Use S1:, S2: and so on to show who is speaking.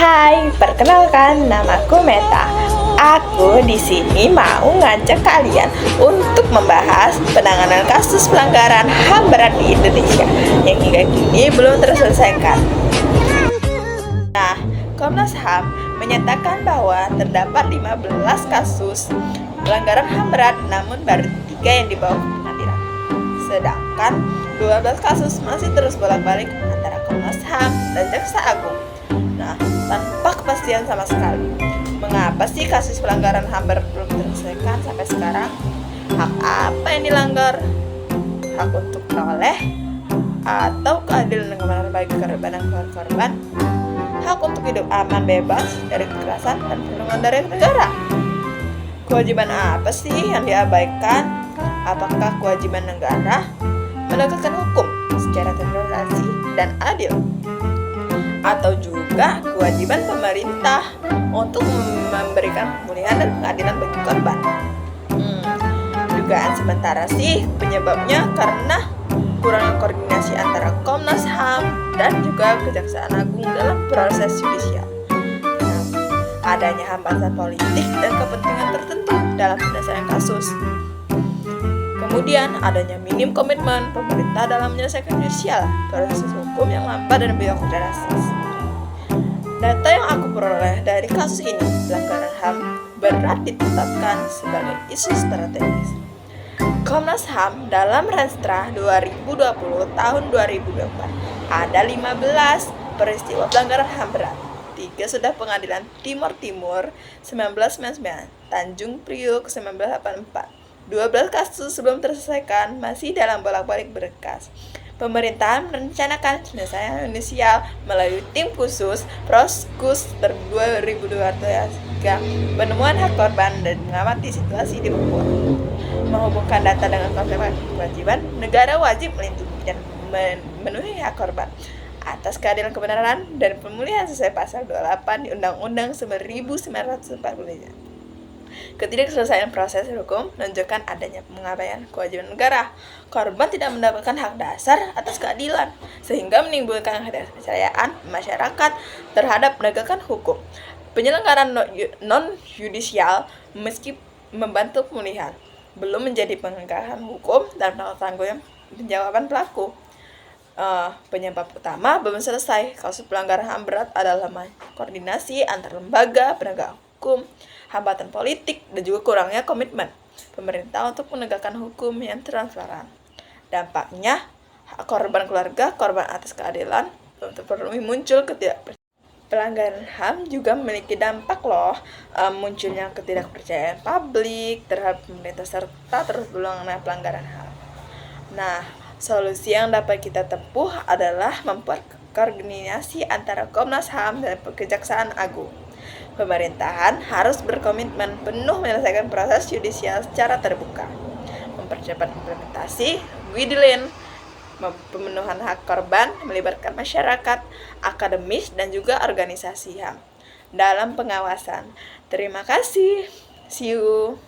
S1: Hai, perkenalkan namaku Meta. Aku di sini mau ngajak kalian untuk membahas penanganan kasus pelanggaran HAM berat di Indonesia yang hingga kini belum terselesaikan. Nah, Komnas HAM menyatakan bahwa terdapat 15 kasus pelanggaran HAM berat, namun baru 3 yang dibawa ke pengadilan. Sedangkan 12 kasus masih terus bolak-balik antara Komnas HAM dan Jaksa Agung. Nah, tanpa kepastian sama sekali. Mengapa sih kasus pelanggaran HAM berat belum diselesaikan sampai sekarang? Hak apa yang dilanggar? Hak untuk peroleh atau keadilan dan kebenaran bagi korban dan keluarga korban? Hak untuk hidup aman bebas dari kekerasan dan perlindungan dari negara? Kewajiban apa sih yang diabaikan? Apakah kewajiban negara menegakkan hukum secara demokrasi dan adil? Atau juga kewajiban pemerintah untuk memberikan pemulihan dan pengadilan bagi korban? Dugaan sementara sih penyebabnya karena kurangnya koordinasi antara Komnas HAM dan juga Kejaksaan Agung dalam proses yudisial. Adanya hambatan politik dan kepentingan tertentu dalam penyelesaian kasus. Kemudian adanya minim komitmen pemerintah dalam menyelesaikan yudisial, proses hukum yang lambat dan birokratis. Data yang aku peroleh dari kasus ini, pelanggaran HAM berat ditetapkan sebagai isu strategis. Komnas HAM dalam Renstra 2020 tahun 2024 ada 15 peristiwa pelanggaran HAM berat. 3 sudah pengadilan Timur 1999, Tanjung Priuk 1984. 12 kasus sebelum terselesaikan masih dalam bolak-balik berkas. Pemerintahan merencanakan penyelesaian yudisial melalui tim khusus Proskus 2023 penemuan hak korban dan mengamati situasi di Papua. Menghubungkan data dengan konsep kewajiban, negara wajib melindungi dan memenuhi hak korban atas keadilan kebenaran dan pemulihan sesuai pasal 28 di Undang-Undang 1945. Ketidakselesaian proses hukum menunjukkan adanya pengabaian kewajiban negara. Korban tidak mendapatkan hak dasar atas keadilan, sehingga menimbulkan ketidakpercayaan masyarakat terhadap penegakan hukum. Penyelenggaraan non-yudisial meski membantu pemulihan, belum menjadi penegakan hukum dan tanggung penjawaban pelaku. Penyebab utama belum selesai kasus pelanggaran HAM berat adalah koordinasi antar lembaga penegak hukum, hambatan politik, dan juga kurangnya komitmen pemerintah untuk menegakkan hukum yang transparan. Dampaknya, korban keluarga, korban atas keadilan belum terpenuhi muncul ketidakpercayaan. Pelanggaran HAM juga memiliki dampak munculnya ketidakpercayaan publik terhadap pemerintah serta terus berulangnya pelanggaran HAM. Nah, solusi yang dapat kita tempuh adalah membuat koordinasi antara Komnas HAM dan Kejaksaan Agung. Pemerintahan harus berkomitmen penuh menyelesaikan proses yudisial secara terbuka, mempercepat implementasi guideline pemenuhan hak korban, melibatkan masyarakat, akademis, dan juga organisasi HAM dalam pengawasan. Terima kasih. See you.